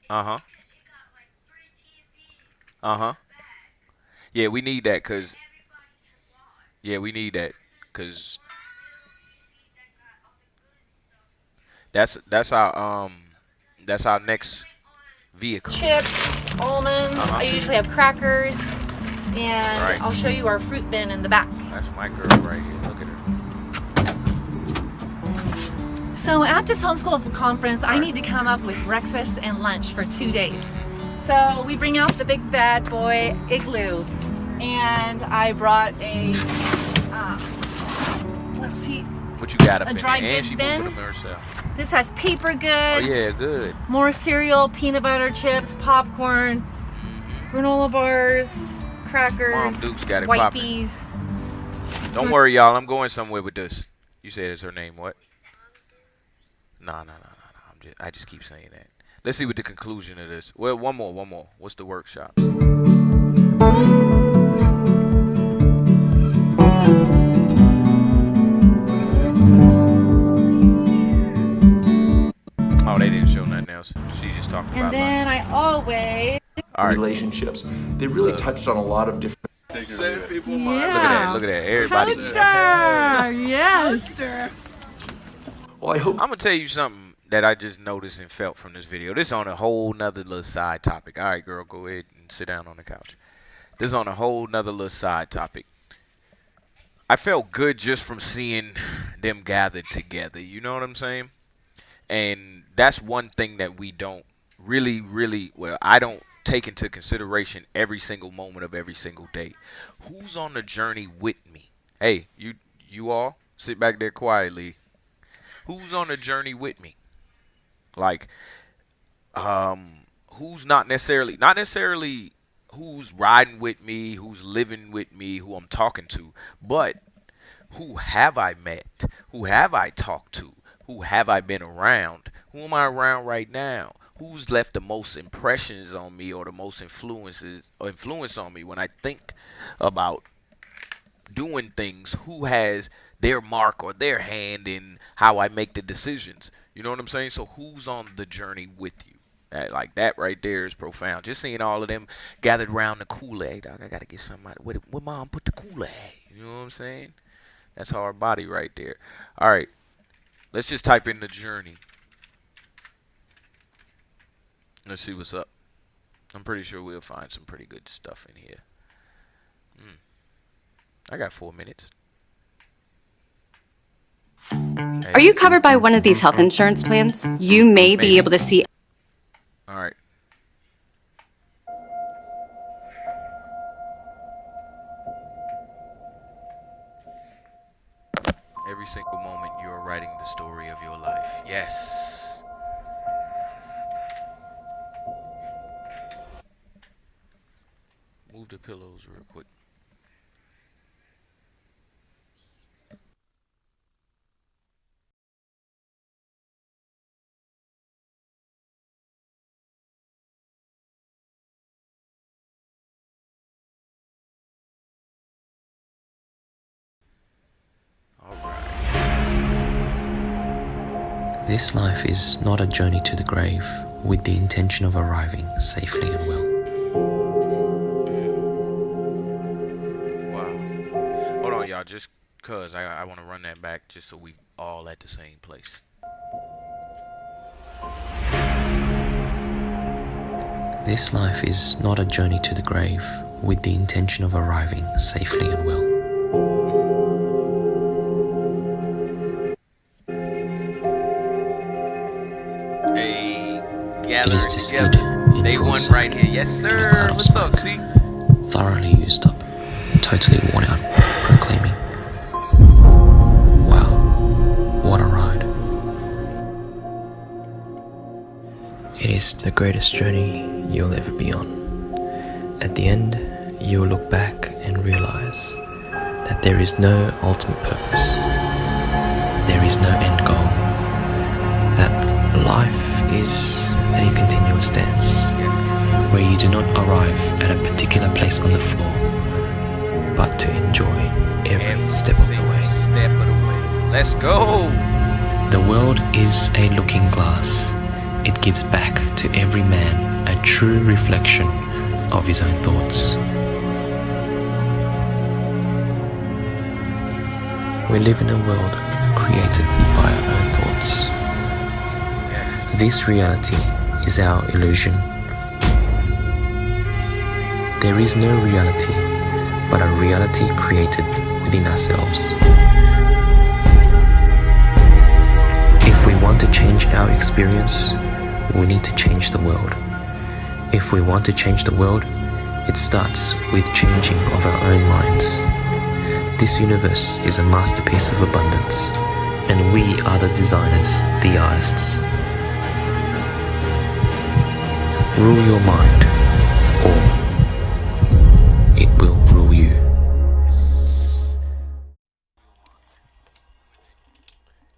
Uh-huh. Uh-huh. Yeah, we need that cuz yeah, we need that cuz that's our that's our next vehicle. Chips, almonds. I Uh-huh. usually have crackers, and Right. I'll show you our fruit bin in the back. That's my girl right here. Look at her. So at this homeschool conference, I Right. need to come up with breakfast and lunch for 2 days. Mhm. So we bring out the big bad boy igloo, and I brought a, let's see, What you got up a in dry there? And goods she bin. moving them herself. This has paper Oh goods, yeah, good. more cereal, peanut butter, chips, popcorn, granola bars, crackers, Mom Duke's got it white popping. peas. Don't worry, y'all. I'm going somewhere with this. You said it's her name. What? No, no, no, no, no. I just keep saying that. Let's see what the conclusion of this. Well, one more, one more. What's the workshops? Oh, they didn't show nothing else. She just talked And about then lunch. I always, All right. relationships. They really touched on a lot of different. Save people yeah. mind. Look at that. Look at that. Everybody. Poster, yes. Well, I hope I'm gonna tell you something that I just noticed and felt from this video. This is on a whole nother little side topic. All right, girl, go ahead and sit down on the couch. This is on a whole nother little side topic. I felt good just from seeing them gathered together. You know what I'm saying? And that's one thing that we don't really, well, I don't take into consideration every single moment of every single day. Who's on the journey with me? Hey, you all sit back there quietly. Who's on the journey with me? Like, who's not necessarily who's riding with me, who's living with me, who I'm talking to, but who have I met? Who have I talked to? Who have I been around? Who am I around right now? Who's left the most impressions on me or the most influence on me when I think about doing things? Who has their mark or their hand in how I make the decisions? You know what I'm saying? So who's on the journey with you? Like that right there is profound. Just seeing all of them gathered around the Kool-Aid. Dog, I gotta get somebody. Where mom put the Kool-Aid? You know what I'm saying? That's our body right there. All right, let's just type in the journey. Let's see what's up. I'm pretty sure we'll find some pretty good stuff in here. I got 4 minutes. Are you covered by one of these health insurance plans? You may be Maybe. able to see. All right. Every single moment you are writing the story of your life. Yes. Move the pillows real quick. All right. This life is not a journey to the grave with the intention of arriving safely and well. Wow. Hold on, y'all. Just cause I want to run that back just so we all at the same place. This life is not a journey to the grave with the intention of arriving safely and well. Hey, It gather is it this together. good in Day one God's right sight, here. Yes, in a sir. cloud of What's up, smoke, see? thoroughly used up, totally worn out, proclaiming, wow, what a ride. It is the greatest journey you'll ever be on. At the end, you'll look back and realize that there is no ultimate purpose. There is no end goal. That life is a continuous dance where you do not arrive at a particular place on the floor, but to enjoy every step of the single way. step of the way. Let's go. The world is a looking glass. it gives back to every man a true reflection of his own thoughts. We live in a world created by our own thoughts. This reality is our illusion. There is no reality but a reality created within ourselves. If we want to change our experience, we need to change the world. If we want to change the world, it starts with changing of our own minds. This universe is a masterpiece of abundance, and we are the designers, the artists. Rule your mind, or it will rule you.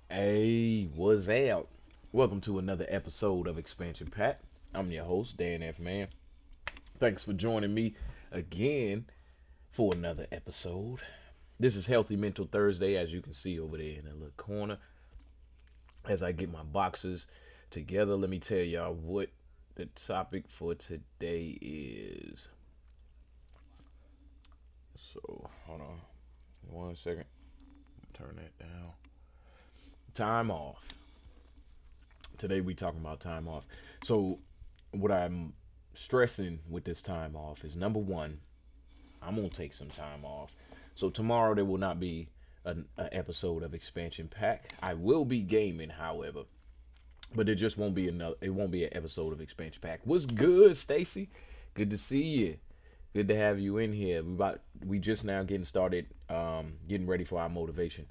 Hey, what's up? Welcome to another episode of Expansion Pack. I'm your host, Dan F. Man. Thanks for joining me again for another episode. This is Healthy Mental Thursday, as you can see over there in the little corner. As I get my boxes together, let me tell y'all what the topic for today is. So, hold on 1 second. Turn that down. Time off. Today we talking about time off. So, what I'm stressing with this time off is, number one, I'm gonna take some time off. So tomorrow there will not be an episode of Expansion Pack. I will be gaming, however, but it just won't be another. It won't be an episode of Expansion Pack. What's good, Stacy? Good to see you. Good to have you in here. We just now getting started, getting ready for our motivation.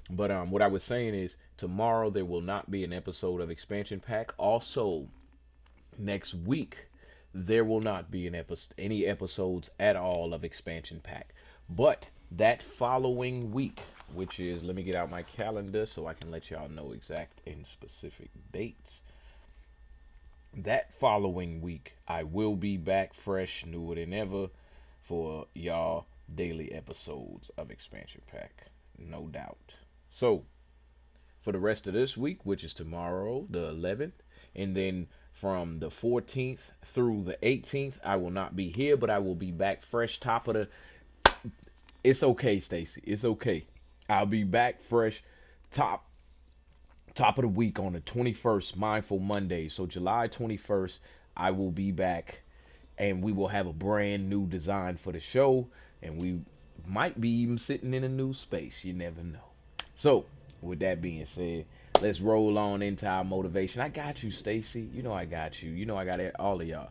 But what I was saying is, tomorrow there will not be an episode of Expansion Pack. Also, next week there will not be any episodes at all of Expansion Pack. But that following week, which is, let me get out my calendar so I can let y'all know exact and specific dates. That following week, I will be back fresh, newer than ever, for y'all daily episodes of Expansion Pack, no doubt. So, for the rest of this week, which is tomorrow, the 11th, and then from the 14th through the 18th, I will not be here, but I will be back fresh, top of the... It's okay, Stacy. It's okay. I'll be back fresh, top of the week on the 21st, Mindful Monday. So July 21st, I will be back, and we will have a brand new design for the show, and we might be even sitting in a new space. You never know. So, with that being said, let's roll on into our motivation. I got you, Stacy. You know I got you. You know I got all of y'all.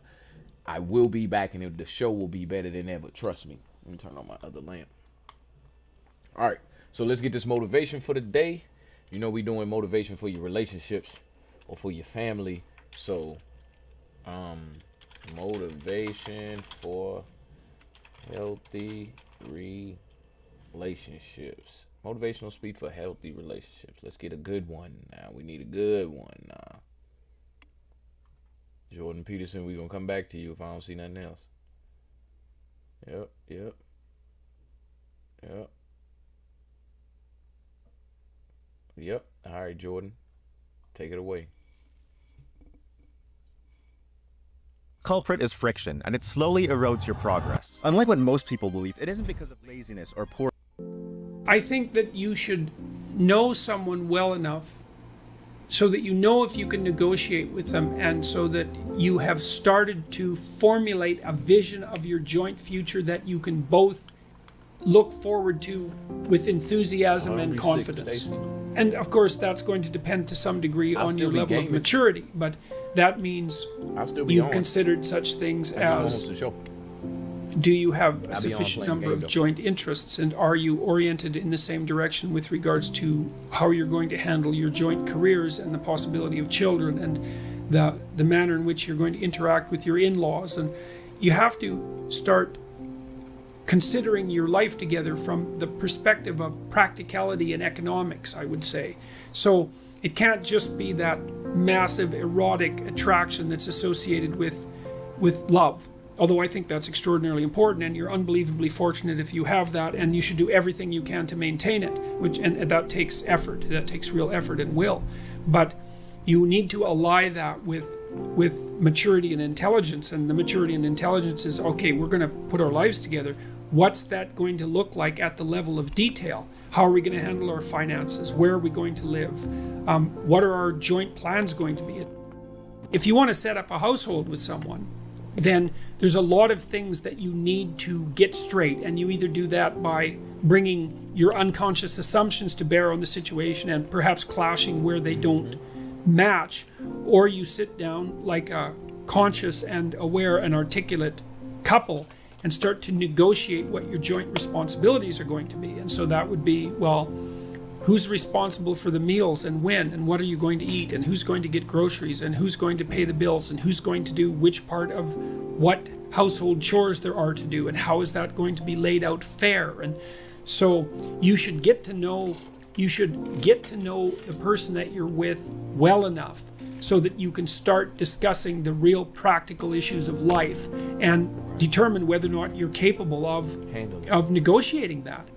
I will be back, and the show will be better than ever. Trust me. Let me turn on my other lamp. All right, so let's get this motivation for the day. You know we doing motivation for your relationships or for your family. So, motivation for healthy relationships. Motivational speak for healthy relationships. Let's get a good one now. We need a good one now. Jordan Peterson, we're going to come back to you if I don't see nothing else. Yep. All right, Jordan. Take it away. Culprit is friction, and it slowly erodes your progress. Unlike what most people believe, it isn't because of laziness or poor... I think that you should know someone well enough so that you know if you can negotiate with them, and so that you have started to formulate a vision of your joint future that you can both look forward to with enthusiasm and confidence. And of course, that's going to depend to some degree on your level of maturity, but that means you've considered such things as, do you have a sufficient number of joint interests, and are you oriented in the same direction with regards to how you're going to handle your joint careers and the possibility of children, and the manner in which you're going to interact with your in-laws. And you have to start considering your life together from the perspective of practicality and economics, I would say. So it can't just be that massive erotic attraction that's associated with love. Although I think that's extraordinarily important, and you're unbelievably fortunate if you have that, and you should do everything you can to maintain it, and that takes effort. That takes real effort and will. But you need to ally that with maturity and intelligence. And the maturity and intelligence is, okay, we're going to put our lives together. What's that going to look like at the level of detail? How are we going to handle our finances? Where are we going to live? What are our joint plans going to be? If you want to set up a household with someone, then there's a lot of things that you need to get straight. And you either do that by bringing your unconscious assumptions to bear on the situation and perhaps clashing where they don't match, or you sit down like a conscious and aware and articulate couple and start to negotiate what your joint responsibilities are going to be. And so that would be, well, who's responsible for the meals and when, and what are you going to eat, and who's going to get groceries, and who's going to pay the bills, and who's going to do which part of what household chores there are to do, and how is that going to be laid out fair. And so you should get to know the person that you're with well enough so that you can start discussing the real practical issues of life and determine whether or not you're capable of negotiating that.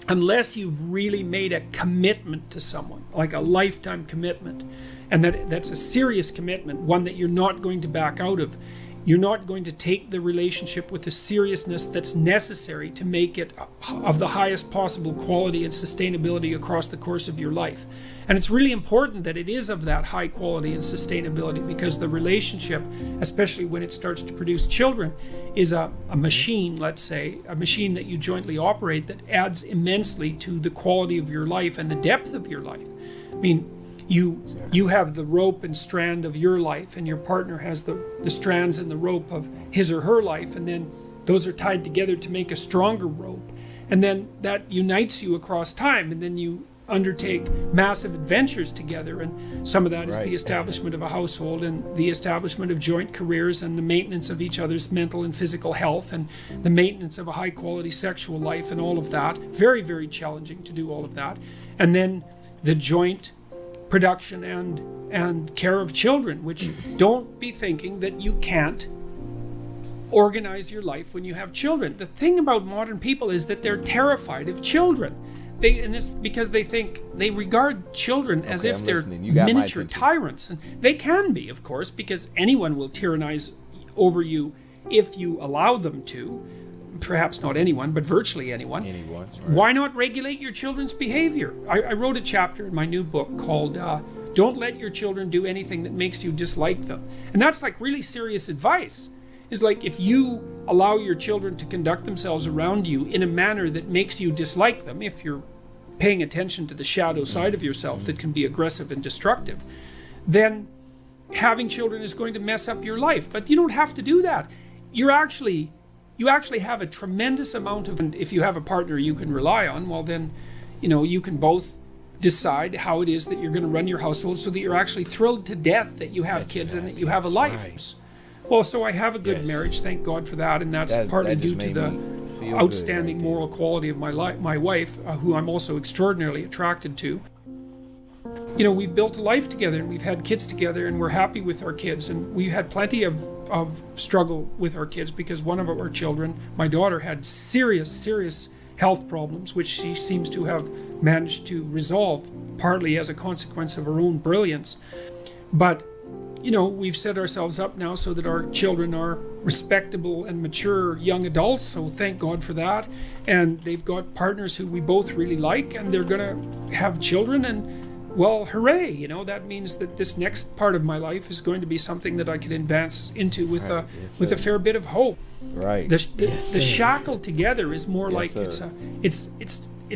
Unless you've really made a commitment to someone, like a lifetime commitment, and that's a serious commitment, one that you're not going to back out of. You're not going to take the relationship with the seriousness that's necessary to make it of the highest possible quality and sustainability across the course of your life. And it's really important that it is of that high quality and sustainability, because the relationship, especially when it starts to produce children, is a machine, let's say, a machine that you jointly operate that adds immensely to the quality of your life and the depth of your life. I mean, you have the rope and strand of your life, and your partner has the strands and the rope of his or her life, and then those are tied together to make a stronger rope, and then that unites you across time, and then you undertake massive adventures together. And some of that is the establishment of a household and the establishment of joint careers and the maintenance of each other's mental and physical health and the maintenance of a high quality sexual life and all of that. Very, very challenging to do all of that. And then the joint production and care of children, which don't be thinking that you can't organize your life when you have children. The thing about modern people is that they're terrified of children. And it's because they regard children as if they're miniature tyrants. And they can be, of course, because anyone will tyrannize over you if you allow them to. Perhaps not anyone, but virtually anyone. Why not regulate your children's behavior? I wrote a chapter in my new book called Don't Let Your Children Do Anything That Makes You Dislike Them. And that's like really serious advice. It's like, if you allow your children to conduct themselves around you in a manner that makes you dislike them, if you're paying attention to the shadow side of yourself that can be aggressive and destructive, then having children is going to mess up your life. But you don't have to do that. You actually have a tremendous amount of, and if you have a partner you can rely on, well then, you can both decide how it is that you're going to run your household so that you're actually thrilled to death that you have kids and that you have a life. Right. Well, so I have a good marriage, thank God for that, and that's partly due to the outstanding moral quality of my wife, who I'm also extraordinarily attracted to. We've built a life together, and we've had kids together, and we're happy with our kids, and we had plenty of struggle with our kids, because one of our children, my daughter, had serious health problems, which she seems to have managed to resolve, partly as a consequence of her own brilliance. But we've set ourselves up now so that our children are respectable and mature young adults, so thank God for that. And they've got partners who we both really like, and they're going to have children, and well, hooray, that means that this next part of my life is going to be something that I can advance into with a fair bit of hope. Right. The shackled together is more like it's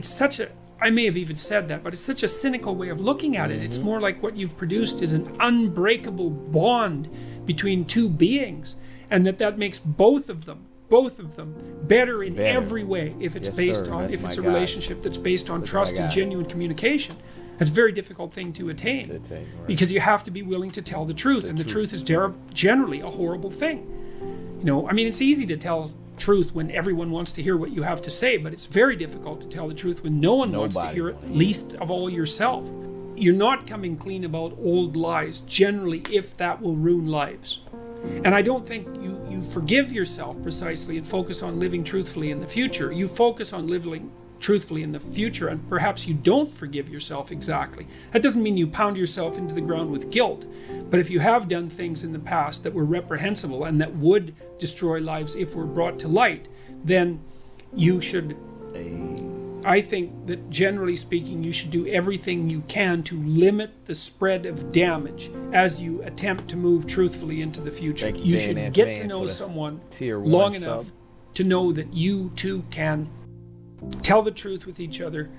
such a, I may have even said that, but it's such a cynical way of looking at it. It's more like what you've produced is an unbreakable bond between two beings, and that makes both of them better in every way if it's if it's a relationship that's based on trust and genuine communication. It's a very difficult thing to attain, because you have to be willing to tell the truth, and the truth is generally a horrible thing. It's easy to tell truth when everyone wants to hear what you have to say, but it's very difficult to tell the truth when no one wants to hear it, least of all yourself. You're not coming clean about old lies, generally, if that will ruin lives. And I don't think you forgive yourself precisely and focus on living truthfully in the future. You focus on living truthfully in the future, and perhaps you don't forgive yourself exactly. That doesn't mean you pound yourself into the ground with guilt, but if you have done things in the past that were reprehensible and that would destroy lives if were brought to light, then you should, I think that generally speaking, you should do everything you can to limit the spread of damage as you attempt to move truthfully into the future. You should get to know someone long enough to know that you two can tell the truth with each other,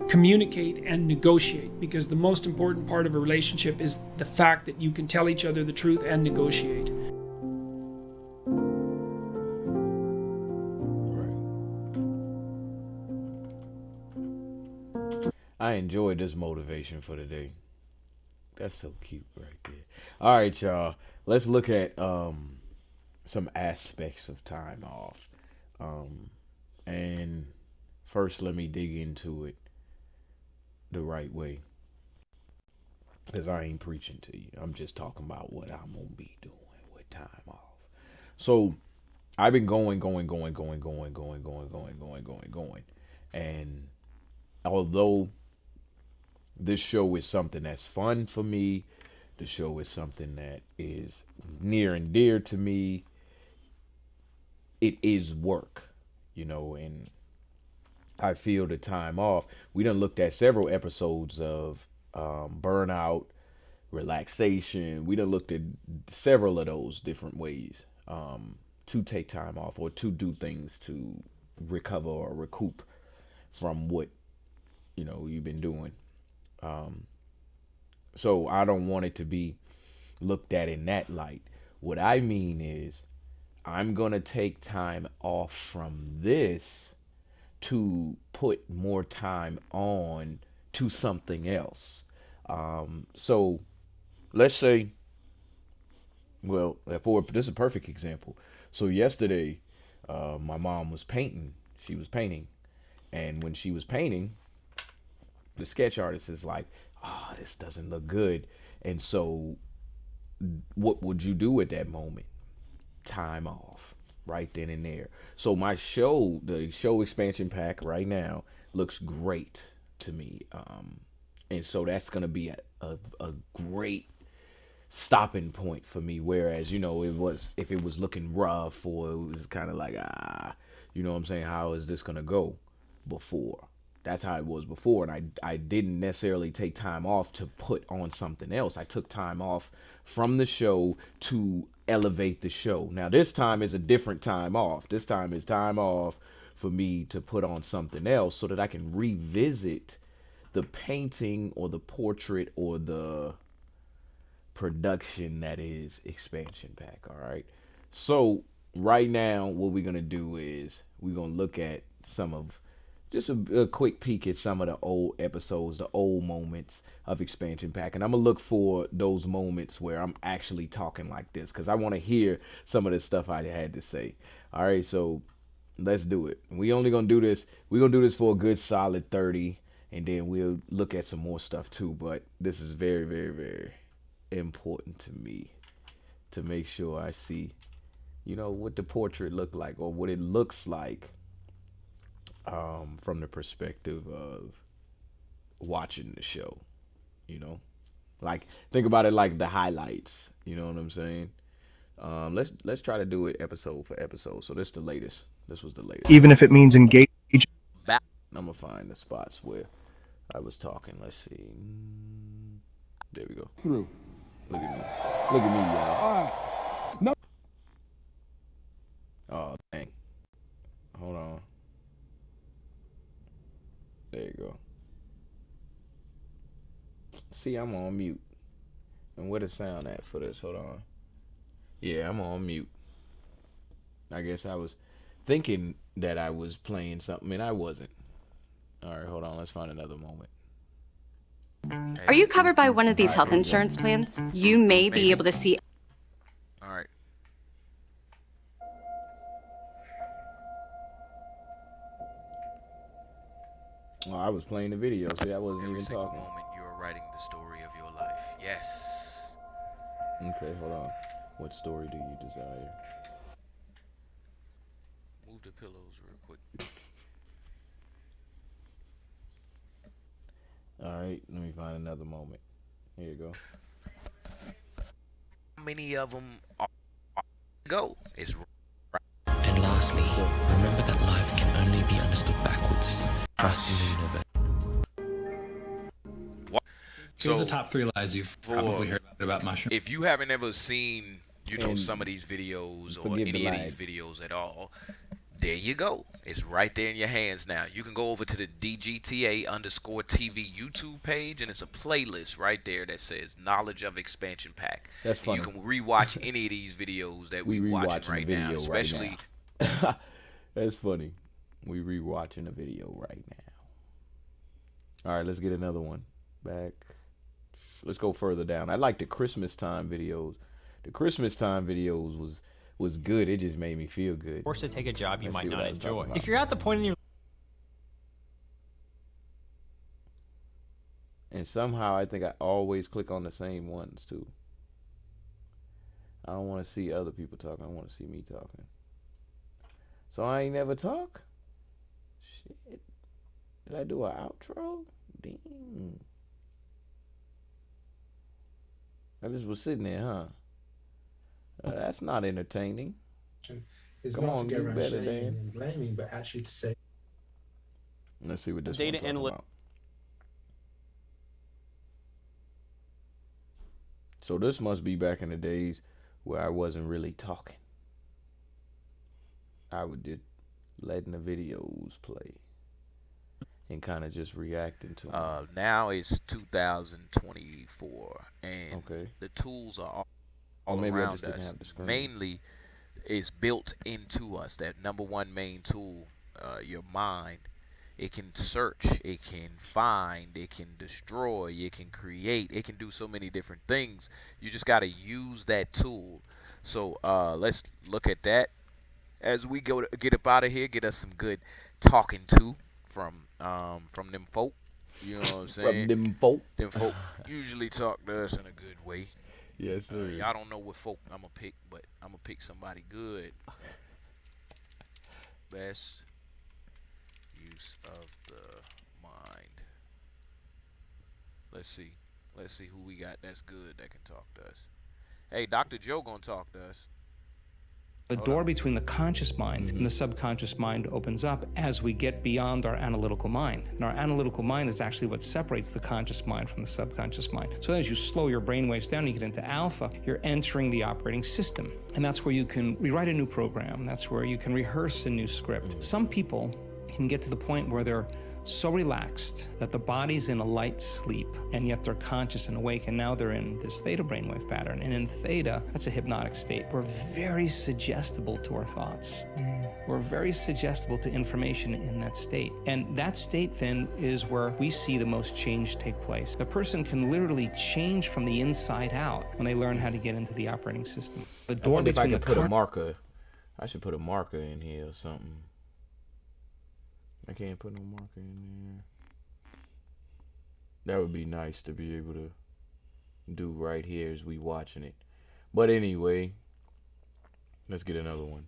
communicate, and negotiate, because the most important part of a relationship is the fact that you can tell each other the truth and negotiate. I enjoyed this motivation for the day. That's so cute right there. All right, y'all. Let's look at some aspects of time off. And first, let me dig into it the right way. Because I ain't preaching to you. I'm just talking about what I'm going to be doing with time off. So, I've been going. And although this show is something that's fun for me, the show is something that is near and dear to me, it is work, and I feel the time off. We done looked at several episodes of burnout, relaxation. We done looked at several of those different ways to take time off or to do things to recover or recoup from what you've been doing. So I don't want it to be looked at in that light. What I mean is I'm going to take time off from this to put more time on to something else. So let's say, well, this is a perfect example. So yesterday, my mom was painting. She was painting. And when she was painting, the sketch artist is like, oh, this doesn't look good. And so what would you do at that moment? Time off right then and there. So my show, the show expansion pack right now looks great to me. And so that's going to be a great stopping point for me. Whereas, if it was looking rough or it was kind of like, what I'm saying? How is this going to go before? That's how it was before. And I didn't necessarily take time off to put on something else. I took time off from the show to elevate the show. Now, this time is a different time off. This time is time off for me to put on something else so that I can revisit the painting or the portrait or the production that is Expansion Pack. All right. So right now, what we're going to do is we're going to look at just a quick peek at some of the old episodes, the old moments of Expansion Pack. And I'm going to look for those moments where I'm actually talking like this because I want to hear some of the stuff I had to say. All right, so let's do it. We only going to do this. We're going to do this for a good solid 30, and then we'll look at some more stuff too. But this is very, very, very important to me to make sure I see, what the portrait looked like or what it looks like. From the perspective of watching the show, like think about it like the highlights. You know what I'm saying? Let's try to do it episode for episode. So this the latest. This was the latest. Even if it means engage. I'm gonna find the spots where I was talking. Let's see. There we go. Through. Look at me. Look at me, y'all. All right. No. Oh dang. Hold on. There you go. See, I'm on mute. And where the sound at for this? Hold on. Yeah, I'm on mute. I guess I was thinking that I was playing something and I wasn't. All right, hold on. Let's find another moment. Are you covered by one of these health insurance plans? You may be able to see. All right. Oh, I was playing the video. See, I wasn't Every even single talking. moment you are writing the story of your life. Yes. Okay, hold on. What story do you desire? Move the pillows real quick. All right, let me find another moment. Here you go. How many of them are go? It's And lastly, remember that life can only be understood backwards. Trust in the universe. Here's so the top 3 lies you've probably heard about mushrooms. if you haven't ever seen, And some of these videos or forgive the any of lag. these videos at all, there you go. It's right there in your hands now. You can go over to the DGTA_TV YouTube page, and it's a playlist right there that says Knowledge of Expansion Pack. That's And funny. you can rewatch any of these videos that We we watching rewatching right the now, video especially. right now. That's funny. We rewatching the video right now. All right, let's get another one. Back. Let's go further down. I like the Christmas time videos. The Christmas time videos was good. It just made me feel good. Forced to take a job you Let's might see what not I was talking enjoy. about. If you're at the point in your And somehow I think I always click on the same ones too. I don't want to see other people talking. I want to see me talking. So I ain't never talk? Shit. Did I do an outro? Dang. I just was sitting there, huh? That's not entertaining. Is Come not on, to go do around better, shaming Dan. and blaming, but actually to say. Let's see what this Data one talking analy- about. So this must be back in the days where I wasn't really talking. I would just letting the videos play and kind of just reacting to them. Now it's 2024, and Okay. the tools are all Or maybe I around just didn't us. have the screen. Mainly, is built into us. That number one main tool, your mind. It can search, it can find, it can destroy, it can create, it can do so many different things. You just got to use that tool. So let's look at that as we go to get up out of here. Get us some good talking to from them folk. You know what I'm saying? From them folk. Them folk usually talk to us in a good way. Yes, sir. Y'all don't know what folk I'm gonna pick, but I'm gonna pick somebody good. Best use of the mind. Let's see who we got that's good that can talk to us. Hey, Dr. Joe gonna talk to us. The door between the conscious mind and the subconscious mind opens up as we get beyond our analytical mind. And our analytical mind is actually what separates the conscious mind from the subconscious mind. So as you slow your brain waves down, you get into alpha, you're entering the operating system. And that's where you can rewrite a new program. That's where you can rehearse a new script. Some people can get to the point where they're so relaxed that the body's in a light sleep, and yet they're conscious and awake, and now they're in this theta brainwave pattern. And in theta, that's a hypnotic state. We're very suggestible to our thoughts. We're very suggestible to information in that state. And that state then is where we see the most change take place. The person can literally change from the inside out when they learn how to get into the operating system. The I door wonder if I between could the put a marker. I should put a marker in here or something. I can't put no marker in there. That would be nice to be able to do right here as we watching it. But anyway, let's get another one.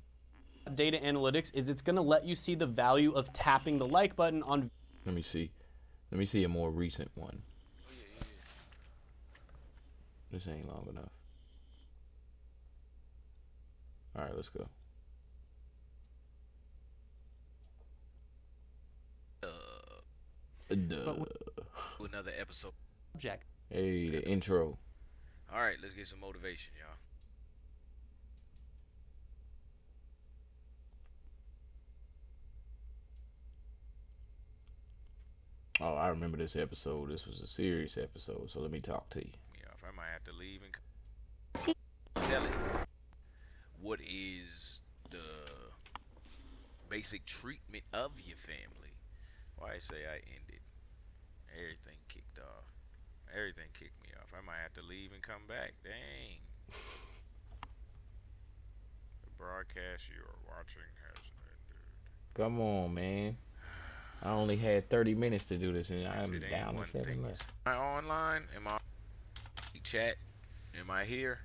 data analytics is it's going to let you see the value of tapping the like button on. Let me see. Let me see a more recent one. This ain't long enough. All right, let's go. Another episode. Jack. Hey, the intro. All right, let's get some motivation, y'all. Oh, I remember this episode. This was a serious episode, so let me talk to you. Yeah, if I might have to leave and tell it. What is the basic treatment of your family? Why I say I ended. Everything kicked off. Everything kicked me off. I might have to leave and come back. Dang. The broadcast you are watching has ended. Come on, man. I only had 30 minutes to do this, and I'm It ain't down to one 7 thing. left. Am I online? Am I chat? Am I here?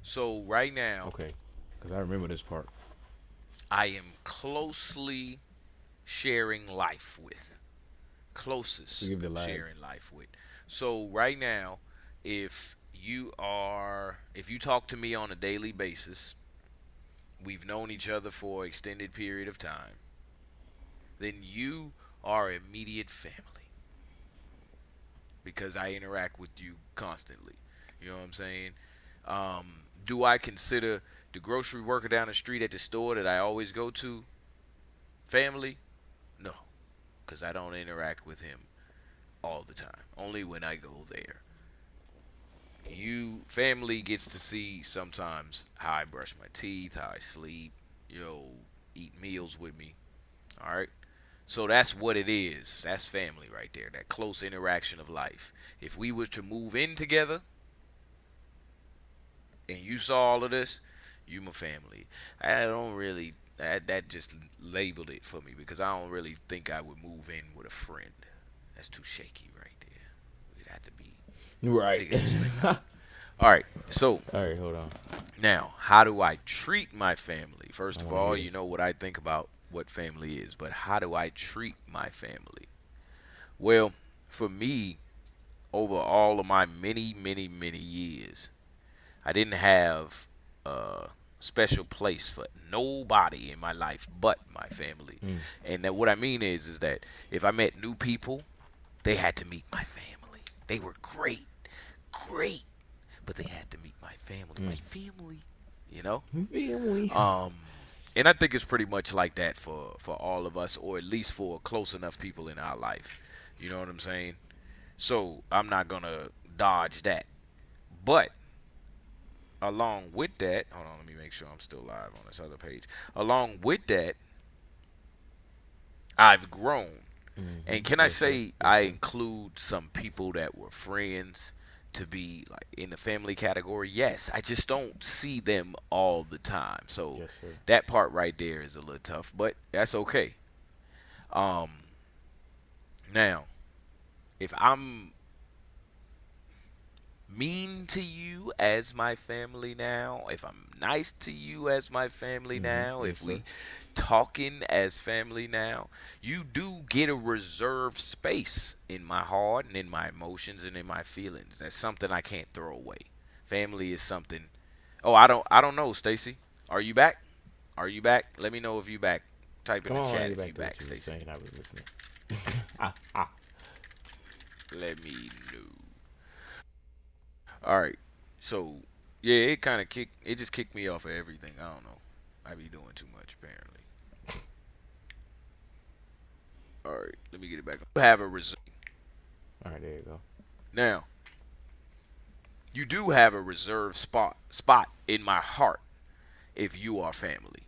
So right now, Okay, because I remember this part. I am closely sharing life with. closest Forgive the lag. sharing life with. So right now, if you talk to me on a daily basis, we've known each other for an extended period of time, then you are immediate family because I interact with you constantly. You know what I'm saying? Do I consider the grocery worker down the street at the store that I always go to family? No, because I don't interact with him all the time. Only when I go there. You family gets to see sometimes how I brush my teeth, how I sleep, eat meals with me. All right. So that's what it is. That's family right there. That close interaction of life. If we were to move in together and you saw all of this, you my family. I don't really that just labeled it for me because I don't really think I would move in with a friend. That's too shaky right there. We'd have to be figure this thing out. All right. So all right, hold on. Now, how do I treat my family? First of all, you know what I think about what family is, but how do I treat my family? Well, for me, over all of my many, many, many years, I didn't have a special place for nobody in my life but my family. And that what I mean is that if I met new people, they had to meet my family. They were great, but they had to meet my family. My family, Family. And I think it's pretty much like that for all of us, or at least for close enough people in our life. You know what I'm saying? So I'm not gonna dodge that. But along with that, hold on, let me make sure I'm still live on this other page. Along with that, I've grown. And can I say I include some people that were friends to be like in the family category? Yes, I just don't see them all the time. So that part right there is a little tough, but that's okay. Now, if I'm mean to you as my family now, if I'm nice to you as my family now, if we talking as family now, you do get a reserved space in my heart and in my emotions and in my feelings. That's something I can't throw away. Family is something. Oh, I don't know, Stacy. Are you back? Are you back? Let me know if you back. Type in the chat if you back, Stacy. I was listening. Let me know. All right. So, yeah, it just kicked me off of everything. I don't know. I be doing too much apparently. All right, let me get it back. Have a reserve. All right, there you go. Now, you do have a reserved spot in my heart if you are family.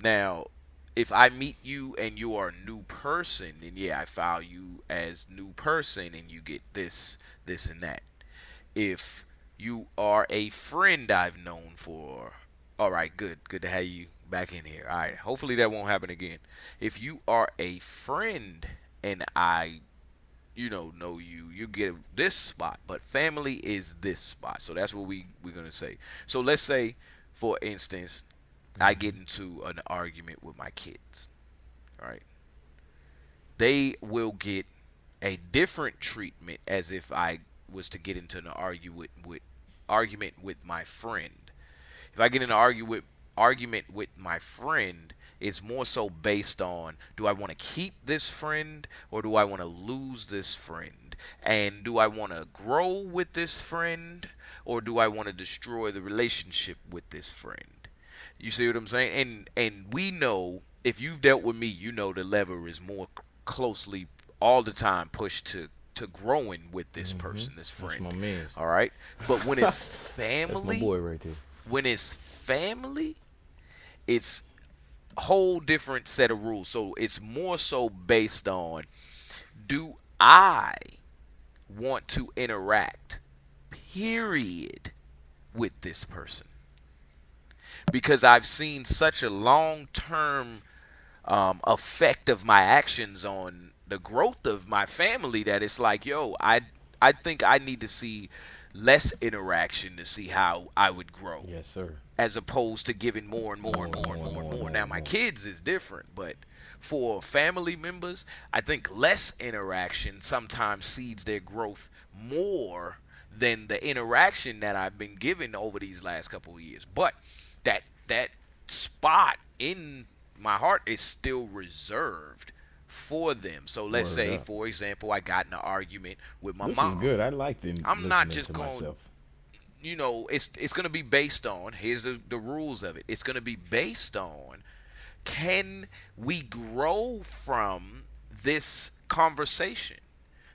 Now, if I meet you and you are a new person, then yeah, I file you as new person and you get this, and that. If you are a friend I've known for, all right, good to have you back in here. All right, hopefully that won't happen again. If you are a friend and I, know you get this spot, but family is this spot. So that's what we're gonna say. So let's say, for instance, I get into an argument with my kids. All right, they will get a different treatment as if I was to get into an argument with my friend. If I get in an argument with my friend, it's more so based on, do I want to keep this friend or do I want to lose this friend? And do I want to grow with this friend or do I want to destroy the relationship with this friend? You see what I'm saying? And we know, if you've dealt with me, you know the lever is more closely all the time pushed to growing with this person, this friend. That's my man. All right? But when it's family, that's my boy right there. When it's family, it's a whole different set of rules. So it's more so based on, do I want to interact, period, with this person? Because I've seen such a long-term effect of my actions on the growth of my family that it's like, yo, I think I need to see less interaction to see how I would grow. Yes, sir. As opposed to giving more and more and more and more and more. Now, my kids is different, but for family members, I think less interaction sometimes seeds their growth more than the interaction that I've been given over these last couple of years. But that spot in my heart is still reserved for them. So let's say, for example, I got in an argument with my mom. This is good. I like them. I'm not just going, you know, it's going to be based on, here's the rules of it. It's going to be based on, can we grow from this conversation?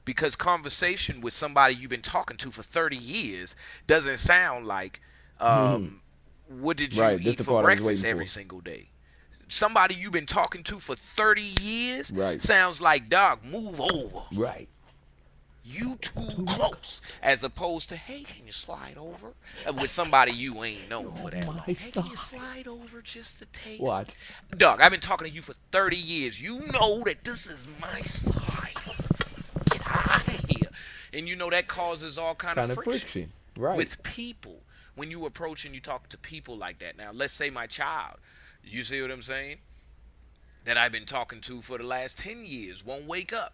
Because conversation with somebody you've been talking to for 30 years doesn't sound like, what did you eat for breakfast every single day? Somebody you've been talking to for 30 years sounds like, dog, move over. Right. You too close. As opposed to, hey, can you slide over? With somebody you ain't known for that long. Hey, can you slide over just to taste? What? Dog, I've been talking to you for 30 years. You know that this is my side. Get out of here. And you know that causes all kind of friction. Right. With people. When you approach and you talk to people like that. Now, let's say my child. You see what I'm saying? That I've been talking to for the last 10 years won't wake up.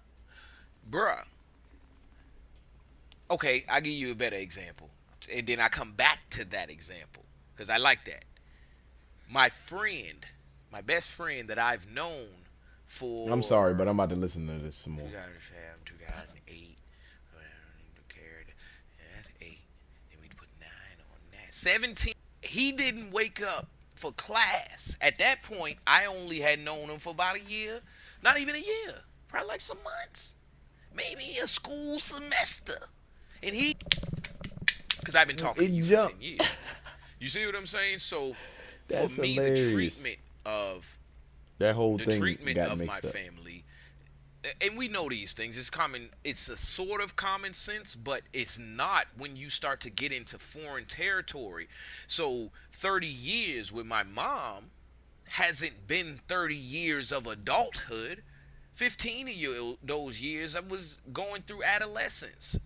Bruh. Okay, I'll give you a better example. And then I come back to that example. Because I like that. My friend, my best friend that I've known for... I'm sorry, but I'm about to listen to this some more. 2008. That's 8. And we put 9 on that. 17. He didn't wake up for class. At that point, I only had known him for about a year. Not even a year. Probably like some months. Maybe a school semester. And he... Because I've been talking to you for 10 years. You see what I'm saying? So, That's for me, hilarious. the treatment of... That whole the thing treatment got of mixed my up. family... And we know these things. It's common. It's a sort of common sense, but it's not when you start to get into foreign territory. So 30 years with my mom hasn't been 30 years of adulthood. 15 of those years I was going through adolescence.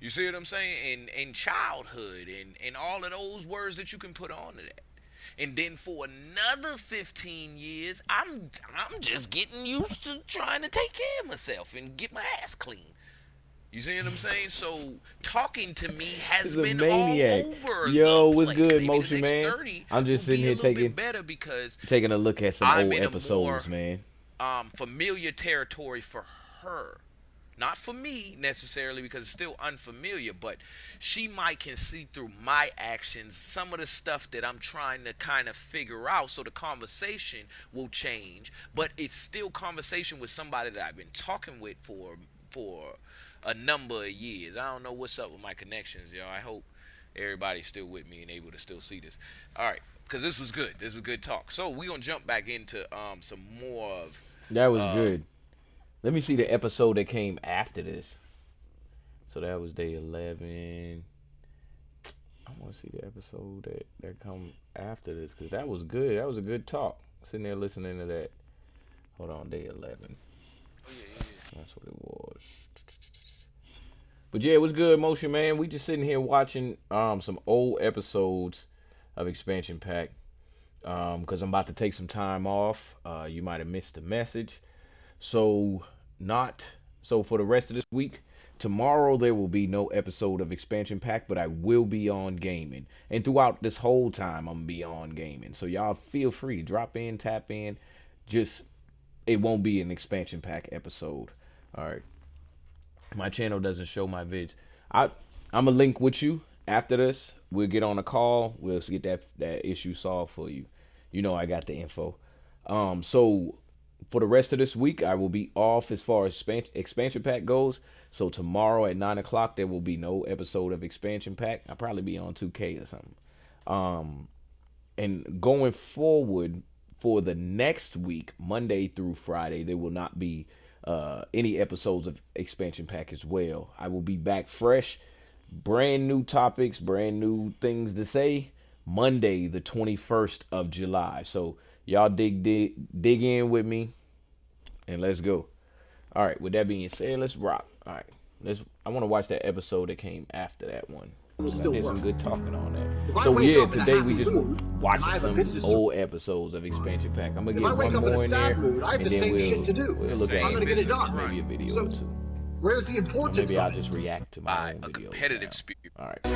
You see what I'm saying? And childhood and all of those words that you can put on to that. And then for another 15 years, I'm just getting used to trying to take care of myself and get my ass clean. You see what I'm saying? So talking to me has been maniac. all over. Yo, the what's place. good, Maybe Motion the next Man? 30 I'm just will sitting be here a little bit better because taking a look at some I'm old in a episodes, more, man. Familiar territory for her. Not for me necessarily because it's still unfamiliar, but she can see through my actions some of the stuff that I'm trying to kind of figure out, so the conversation will change. But it's still conversation with somebody that I've been talking with for a number of years. I don't know what's up with my connections, y'all. I hope everybody's still with me and able to still see this. All right, because this was good. This was a good talk. So we're going to jump back into some more of... That was good. Let me see the episode that came after this. So that was day 11. I want to see the episode that come after this because that was good. That was a good talk. Sitting there listening to that. Hold on, day 11. Oh, yeah. That's what it was. But yeah, it was good, Motion Man. We just sitting here watching some old episodes of Expansion Pack because I'm about to take some time off. You might have missed the message. So for the rest of this week, tomorrow there will be no episode of Expansion Pack, but I will be on gaming. And throughout this whole time, I'm gonna be on gaming. So y'all feel free to drop in, tap in. Just, it won't be an Expansion Pack episode. All right. My channel doesn't show my vids. I'm gonna link with you after this. We'll get on a call. We'll get that issue solved for you. You know I got the info. So for the rest of this week, I will be off as far as Expansion Pack goes. So tomorrow at 9 o'clock, there will be no episode of Expansion Pack. I'll probably be on 2K or something. And going forward for the next week, Monday through Friday, there will not be any episodes of Expansion Pack as well. I will be back fresh, brand new topics, brand new things to say, Monday, the 21st of July. So y'all dig in with me and let's go. All right, with that being said, let's rock. All right, I want to watch that episode that came after that one. I did some good talking on that. So yeah, today we just watching some old episodes of Expansion Pack. I'm gonna get one more in there, and then we'll look at maybe a video or two. Where's the importance? Or maybe I'll just react to my own a video. competitive spirit. All right. The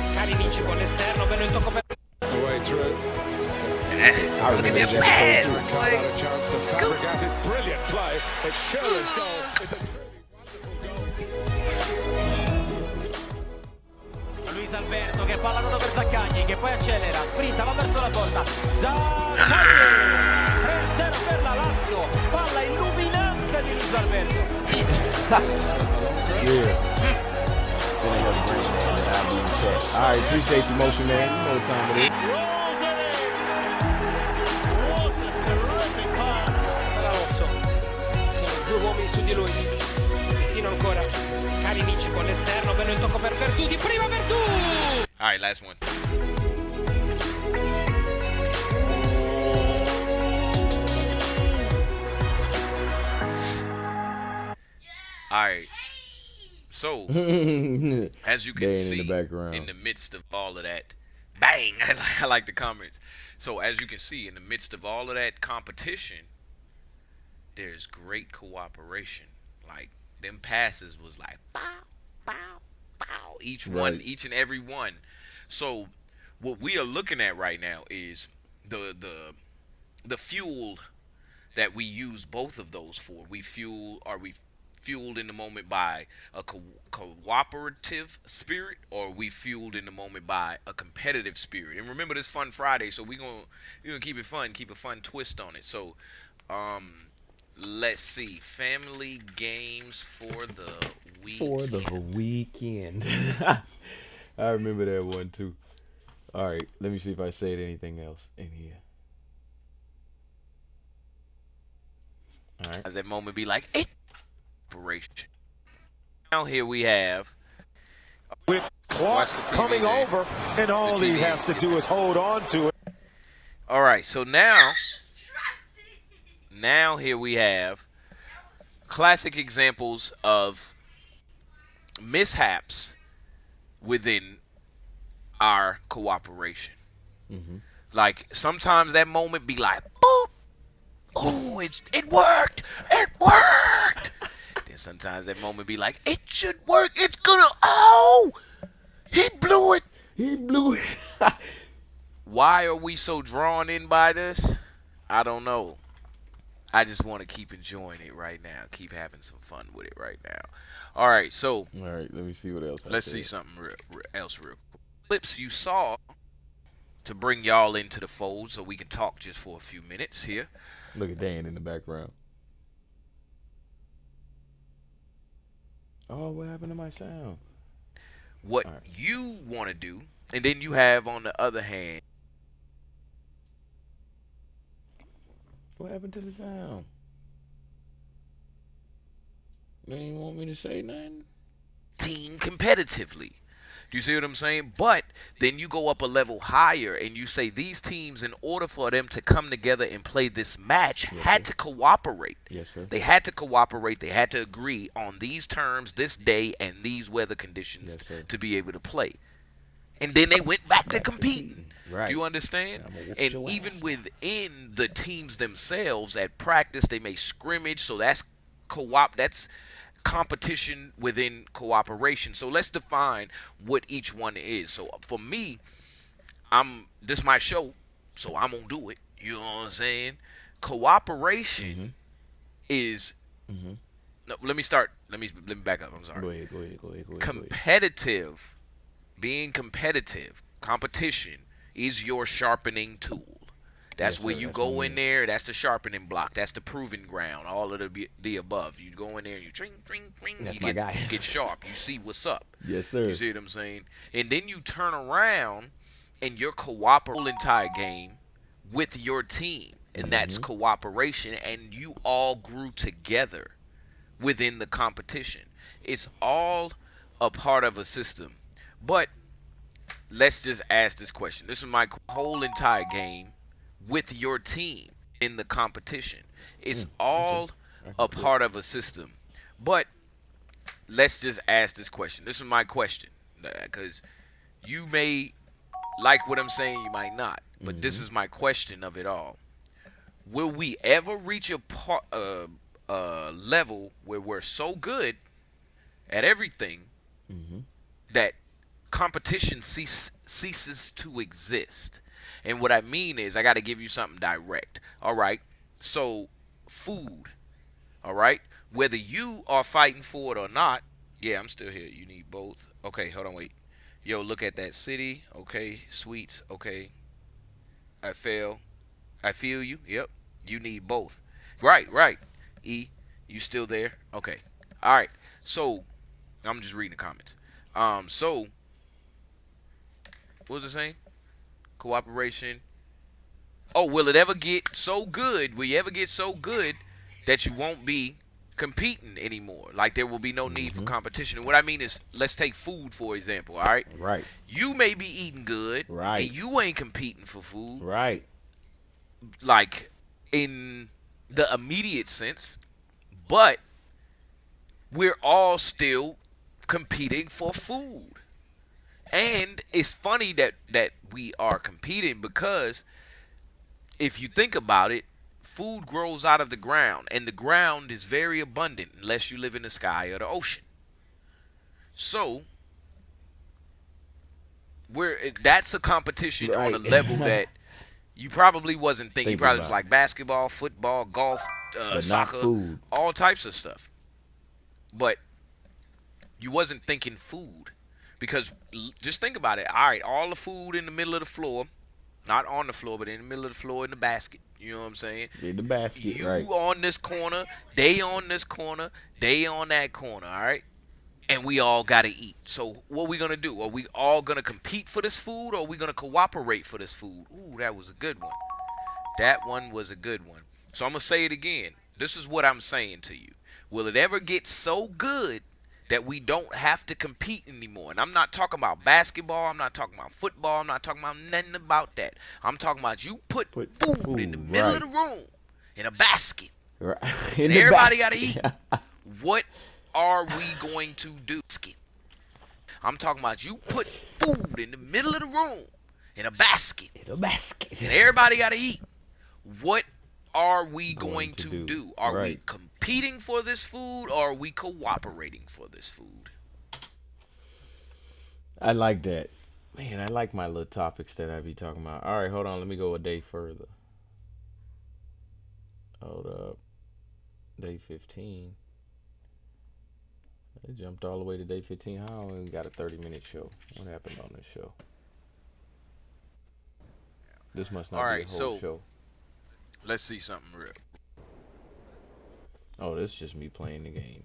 way through. I remember this episode too. A chance to fabricate it. Brilliant play. It's Shirley's goal. It's a Luis Alberto che palla dato per Zaccagni che poi accelera, sprinta, va verso la porta. Zaccagni 3-0 per la Lazio, palla illuminante di Luis Alberto. All right, appreciate the motion, man. You know what time it is. Due uomini su di lui, vicino ancora Kalinic con l'esterno, bello il tocco per Verdù, di prima Verdù. All right, last one. All right. So, as you can see, in the midst of all of that, bang, I like the comments. So, as you can see, in the midst of all of that competition, there's great cooperation. Like, them passes was like, bow, bow, bow. Each and every one. So, what we are looking at right now is the fuel that we use both of those for. We fueled in the moment by a cooperative spirit, or we fueled in the moment by a competitive spirit. And remember, this Fun Friday, so we're gonna keep it fun, keep a fun twist on it. So let's see, family games for the weekend. I remember that one too. All right, let me see if I said anything else in here. All right, as that moment be like it. Now here we have with clock coming over, and all he has to do is hold on to it. All right, so now here we have classic examples of mishaps within our cooperation. Like, sometimes that moment be like, boop, oh, it worked, it worked. Then sometimes that moment be like, it should work, it's gonna, oh, he blew it. Why are we so drawn in by this? I don't know. I just want to keep enjoying it right now. Keep having some fun with it right now. All right, so. All right, let me see what else. Let's see something else real quick. Clips you saw to bring y'all into the fold so we can talk just for a few minutes here. Look at Dan in the background. Oh, what happened to my sound? What you want to do, and then you have on the other hand. What happened to the sound? They didn't want me to say nothing? Team competitively. You see what I'm saying? But then you go up a level higher and you say these teams, in order for them to come together and play this match, had to cooperate. Yes, sir. They had to cooperate. They had to agree on these terms, this day, and these weather conditions to be able to play. And then they went back to competing. Right. Do you understand? And even within the teams themselves at practice, they may scrimmage. So that's that's competition within cooperation. So let's define what each one is. So for me, this is my show, so I'm gonna do it. You know what I'm saying? Cooperation is. No, let me start. Let me back up. I'm sorry. Go ahead. Competitive, being competitive, competition is your sharpening tool. That's where you go in there. That's the sharpening block. That's the proving ground. All of the above. You go in there and you tring. You get sharp. You see what's up. Yes, sir. You see what I'm saying? And then you turn around and you're cooperating the entire game with your team. And that's cooperation. And you all grew together within the competition. It's all a part of a system. But let's just ask this question. This is my whole entire game with your team in the competition. It's all a part of a system. But let's just ask this question. This is my question, because You may like what I'm saying, you might not. But this is my question of it all. Will we ever reach a level where we're so good at everything that competition ceases to exist? And what I mean is, I got to give you something direct. All right. So, food. All right. Whether you are fighting for it or not, yeah, I'm still here. You need both. Okay, hold on, wait. Yo, look at that city. Okay, sweets. Okay, I feel you. Yep, you need both. Right, right. E, you still there? Okay. All right. So, I'm just reading the comments. So, what was it saying? Cooperation. Oh, will it ever get so good? Will you ever get so good that you won't be competing anymore? Like there will be no need for competition. And what I mean is, let's take food for example. All right. Right. You may be eating good, right, and you ain't competing for food, right? Like in the immediate sense, but we're all still competing for food. And it's funny that we are competing because if you think about it, food grows out of the ground, and the ground is very abundant unless you live in the sky or the ocean. So that's a competition on a level that you probably wasn't thinking. You probably was like basketball, football, golf, soccer, all types of stuff. But you wasn't thinking food. Because just think about it. All right, all the food in the middle of the floor, not on the floor, but in the middle of the floor in the basket. You know what I'm saying? In the basket, you right. You on this corner, they on this corner, they on that corner, all right? And we all got to eat. So what we going to do? Are we all going to compete for this food, or are we going to cooperate for this food? Ooh, that was a good one. That one was a good one. So I'm going to say it again. This is what I'm saying to you. Will it ever get so good that we don't have to compete anymore? And I'm not talking about basketball. I'm not talking about football. I'm not talking about nothing about that. I'm talking about you put food in the middle of the room in a basket. Right. And everybody got to eat. What are we going to do? I'm talking about you put food in the middle of the room in a basket. In a basket. And everybody got to eat. What are we going to do? Are we competing for this food, or are we cooperating for this food? I like that. Man, I like my little topics that I be talking about. All right, hold on. Let me go a day further. Hold up. Day 15. I jumped all the way to day 15. How only got a 30-minute show? What happened on this show? This must not be a whole show. Let's see something real. Oh, this is just me playing the game.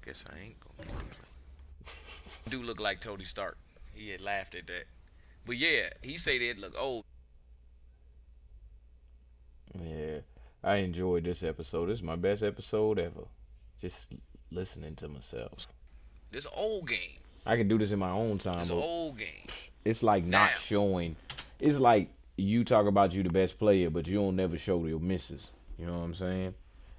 Guess I ain't gonna play. Do look like Tony Stark. He had laughed at that. But yeah, he said it look old. Yeah, I enjoyed this episode. This is my best episode ever. Just listening to myself. This old game. I can do this in my own time. It's an old game. It's like not showing. It's like you talk about you the best player, but you don't never show your misses. You know what I'm saying?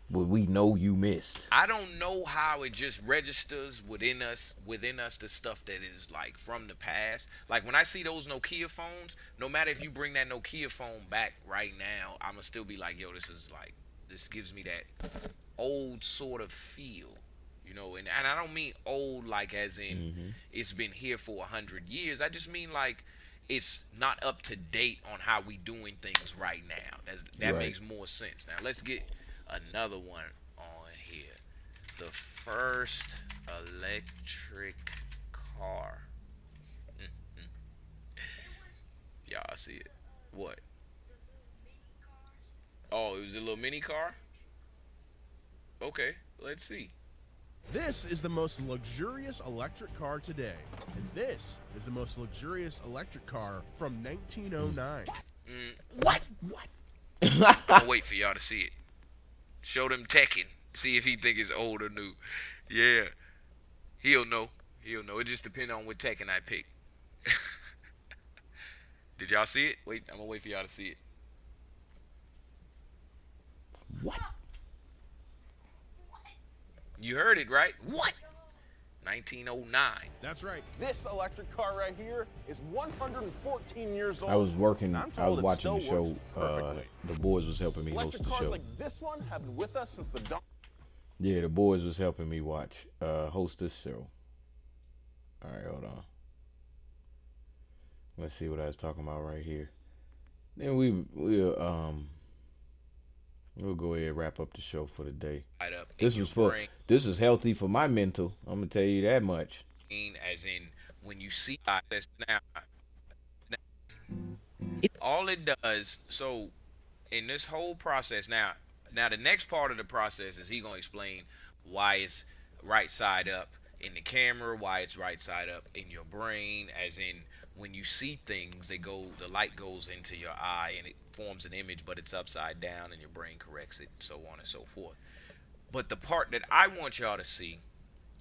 But we know you missed. I don't know how it just registers within us the stuff that is like from the past. Like when I see those Nokia phones, no matter if you bring that Nokia phone back right now, I'ma still be like, yo, this gives me that old sort of feel. You know, and I don't mean old like as in it's been here for 100 years. I just mean like it's not up to date on how we doing things right now. That makes more sense. Now let's get another one on here. The first electric car. Y'all see it. What? Oh, it was a little mini car? Okay, let's see. This is the most luxurious electric car today. And this is the most luxurious electric car from 1909. What? I'm gonna wait for y'all to see it. Show them Tekken. See if he think it's old or new. Yeah. He'll know. It just depends on what Tekken I pick. Did y'all see it? Wait, I'm gonna wait for y'all to see it. What? You heard it, right? What? 1909. That's right. This electric car right here is 114 years old. I was working. I'm I was told it watching the still show. works perfectly. The boys was helping me host Electric the cars show. like this one have been with us since the dawn. Yeah, the boys was helping me host this show. All right, hold on. Let's see what I was talking about right here. Then we'll go ahead and wrap up the show for the day. Right up This is healthy for my mental. I'm gonna tell you that much. As in, when you see this now, all it does. So, in this whole process, now the next part of the process is he gonna explain why it's right side up in the camera, why it's right side up in your brain, as in when you see things, the light goes into your eye and it forms an image, but it's upside down and your brain corrects it, so on and so forth. But the part that I want y'all to see,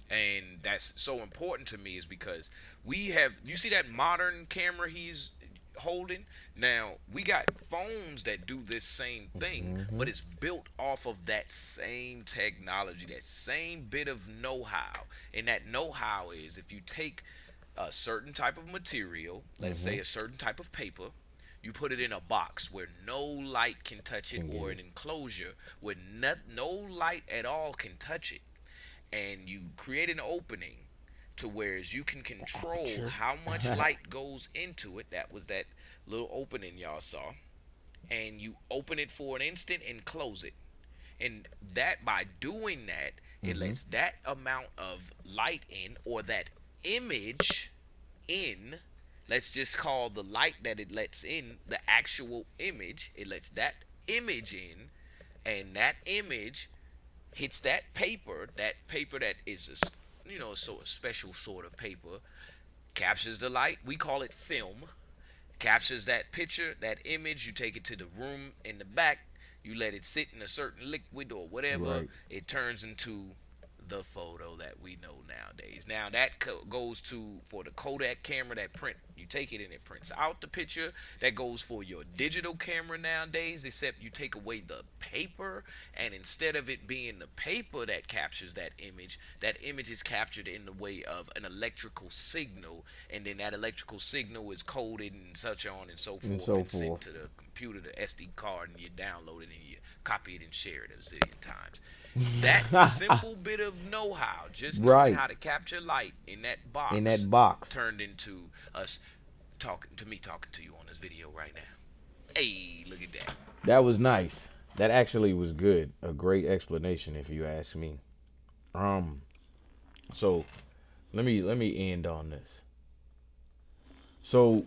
and that's so important to me, is because you see that modern camera he's holding? Now, we got phones that do this same thing, but it's built off of that same technology, that same bit of know-how. And that know-how is, if you take a certain type of material, let's say a certain type of paper, you put it in a box where no light can touch it, or an enclosure where no light at all can touch it, and you create an opening to whereas you can control how much light goes into it. That was that little opening y'all saw. And you open it for an instant and close it. And that, by doing that, it lets that amount of light in, or that image in. Let's just call the light that it lets in the actual image. It lets that image in, and that image hits that paper that is a special sort of paper, captures the light. We call it film. Captures that picture, that image. You take it to the room in the back. You let it sit in a certain liquid or whatever. Right. It turns into the photo that we know nowadays. Now that goes for the Kodak camera, that print. You take it and it prints out the picture. That goes for your digital camera nowadays, except you take away the paper, and instead of it being the paper that captures that image is captured in the way of an electrical signal, and then that electrical signal is coded and such on and so forth, and sent to the computer, the SD card, and you download it and you copy it and share it a zillion times. That simple bit of know-how, just knowing how to capture light in that box, turned into us talking to you on this video right now. Hey, look at that. That was nice. That actually was good. A great explanation, if you ask me. So let me end on this. So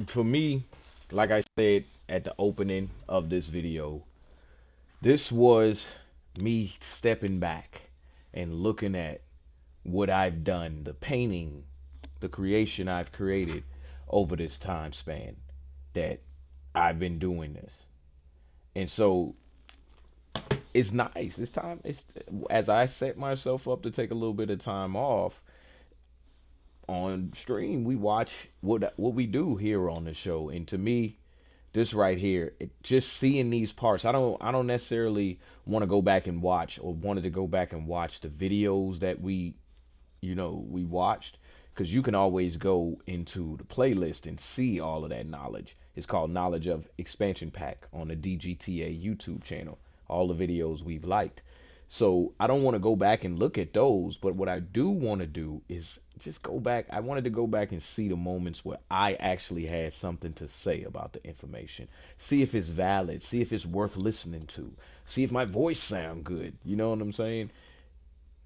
for me, like I said at the opening of this video, this was me stepping back and looking at what I've done, the painting, the creation I've created over this time span that I've been doing this. And so it's nice. It's time. As I set myself up to take a little bit of time off on stream, we watch what we do here on the show. And to me, this right here, just seeing these parts, I don't necessarily want to go back and watch, or wanted to go back and watch the videos that we watched, because you can always go into the playlist and see all of that knowledge. It's called Knowledge of Expansion Pack on the DGTA YouTube channel. All the videos we've liked. So I don't want to go back and look at those, but what I do want to do is just go back. I wanted to go back and see the moments where I actually had something to say about the information. See if it's valid. See if it's worth listening to. See if my voice sound good. You know what I'm saying?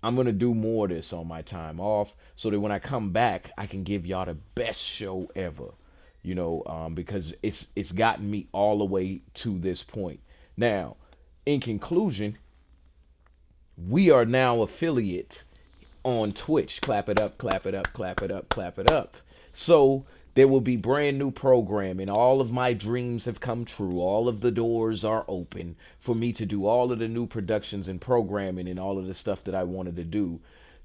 I'm going to do more of this on my time off so that when I come back, I can give y'all the best show ever. Because it's gotten me all the way to this point. Now, in conclusion, we are now affiliate on Twitch. Clap it up, clap it up, clap it up, clap it up. So there will be brand new programming. All of my dreams have come true. All of the doors are open for me to do all of the new productions and programming and all of the stuff that I wanted to do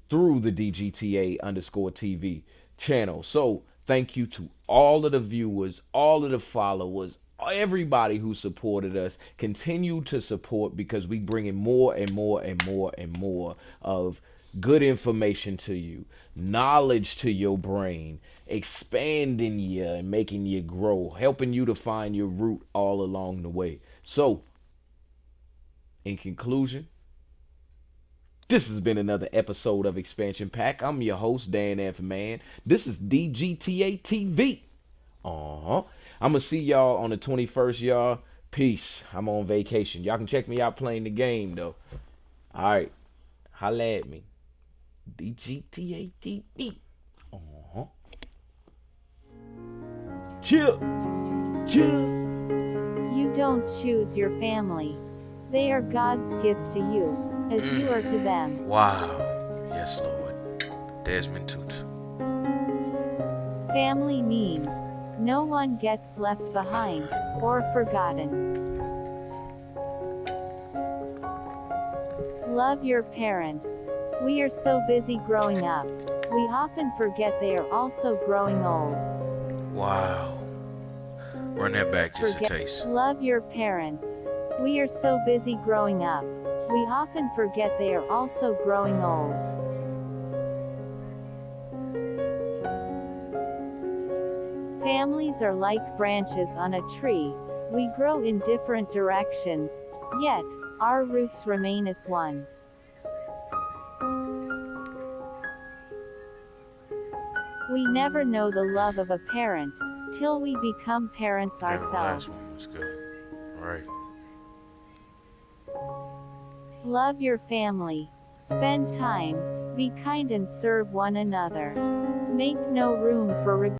through the DGTA_TV channel. So thank you to all of the viewers, all of the followers, everybody who supported us. Continue to support, because we bring in more and more and more and more of good information to you, knowledge to your brain, expanding you and making you grow, helping you to find your root all along the way. So, in conclusion, this has been another episode of Expansion Pack. I'm your host, Dan F. Man. This is DGTA TV. I'm going to see y'all on the 21st, y'all. Peace. I'm on vacation. Y'all can check me out playing the game, though. All right. Holla at me. DGTA TV. Chill. Chill. You don't choose your family. They are God's gift to you, as you are to them. Wow. Yes, Lord. Desmond Tutu. Family means no one gets left behind or forgotten. Love your parents. We are so busy growing up, we often forget they are also growing old. Wow. Run that back just a taste. Love your parents. We are so busy growing up, we often forget they are also growing old. Families are like branches on a tree. We grow in different directions, yet our roots remain as one. We never know the love of a parent till we become parents ourselves. That last one was good. Right. Love your family. Spend time. Be kind and serve one another. Make no room for regret.